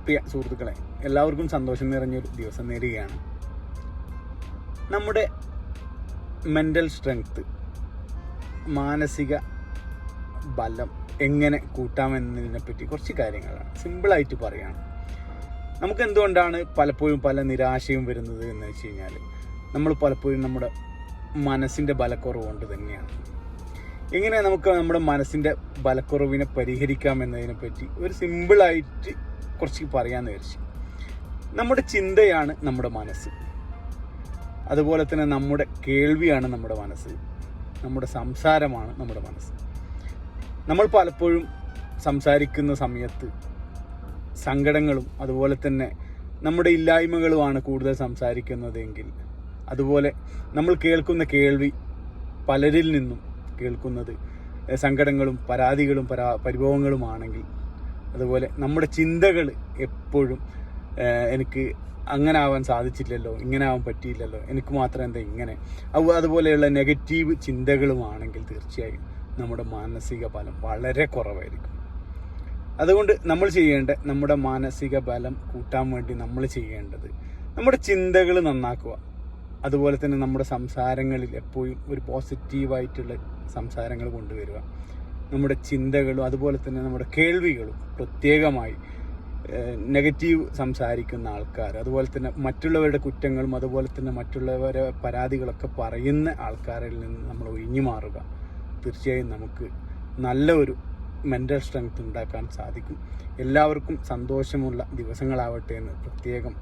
പ്രിയ സുഹൃത്തുക്കളെ, എല്ലാവർക്കും സന്തോഷം നിറഞ്ഞൊരു ദിവസം നേരുകയാണ്. നമ്മുടെ മെൻ്റൽ സ്ട്രെങ്ത്ത്, മാനസിക ബലം എങ്ങനെ കൂട്ടാമെന്നതിനെപ്പറ്റി കുറച്ച് കാര്യങ്ങളാണ് സിമ്പിളായിട്ട് പറയുകയാണ്. നമുക്ക് എന്തുകൊണ്ടാണ് പലപ്പോഴും പല നിരാശയും വരുന്നത് എന്ന് വെച്ച് കഴിഞ്ഞാൽ, നമ്മൾ പലപ്പോഴും നമ്മുടെ മനസ്സിൻ്റെ ബലക്കുറവ് കൊണ്ട് തന്നെയാണ്. എങ്ങനെ നമുക്ക് നമ്മുടെ മനസ്സിൻ്റെ ബലക്കുറവിനെ പരിഹരിക്കാമെന്നതിനെപ്പറ്റി ഒരു സിമ്പിളായിട്ട് കുറച്ച് പറയാമെന്ന് വിചാരിച്ചു. നമ്മുടെ ചിന്തയാണ് നമ്മുടെ മനസ്സ്, അതുപോലെ തന്നെ നമ്മുടെ കേൾവിയാണ് നമ്മുടെ മനസ്സ്, നമ്മുടെ സംസാരമാണ് നമ്മുടെ മനസ്സ്. നമ്മൾ പലപ്പോഴും സംസാരിക്കുന്ന സമയത്ത് സങ്കടങ്ങളും അതുപോലെ തന്നെ നമ്മുടെ ഇല്ലായ്മകളുമാണ് കൂടുതൽ സംസാരിക്കുന്നതെങ്കിൽ, അതുപോലെ നമ്മൾ കേൾക്കുന്ന കേൾവി പലരിൽ നിന്നും കേൾക്കുന്നത് സങ്കടങ്ങളും പരാതികളും പരിഭവങ്ങളുമാണെങ്കിൽ, അതുപോലെ നമ്മുടെ ചിന്തകൾ എപ്പോഴും എനിക്ക് അങ്ങനെ ആവാൻ സാധിച്ചില്ലല്ലോ, ഇങ്ങനെ ആവാൻ പറ്റിയില്ലല്ലോ, എനിക്ക് മാത്രം എന്താ ഇങ്ങനെ, അതുപോലെയുള്ള നെഗറ്റീവ് ചിന്തകളുമാണെങ്കിൽ തീർച്ചയായും നമ്മുടെ മാനസിക ബലം വളരെ കുറവായിരിക്കും. അതുകൊണ്ട് നമ്മൾ നമ്മുടെ മാനസിക ബലം കൂട്ടാൻ വേണ്ടി നമ്മൾ ചെയ്യേണ്ടത് നമ്മുടെ ചിന്തകൾ നന്നാക്കുക. അതുപോലെ തന്നെ നമ്മുടെ സംസാരങ്ങളിൽ എപ്പോഴും ഒരു പോസിറ്റീവായിട്ടുള്ള സംസാരങ്ങൾ കൊണ്ടുവരിക. നമ്മുടെ ചിന്തകളും അതുപോലെ തന്നെ നമ്മുടെ കേൾവികളും പ്രത്യേകമായി നെഗറ്റീവ് സംസാരിക്കുന്ന ആൾക്കാർ, അതുപോലെ തന്നെ മറ്റുള്ളവരുടെ കുറ്റങ്ങളും അതുപോലെ തന്നെ മറ്റുള്ളവരുടെ പരാതികളൊക്കെ പറയുന്ന ആൾക്കാരിൽ നിന്ന് നമ്മൾ ഒഴിഞ്ഞു മാറുക. തീർച്ചയായും നമുക്ക് നല്ല ഒരു മെൻ്റൽ സ്ട്രെങ്ത് ഉണ്ടാക്കാൻ സാധിക്കും. എല്ലാവർക്കും സന്തോഷമുള്ള ദിവസങ്ങളാവട്ടെ എന്ന് പ്രത്യേകം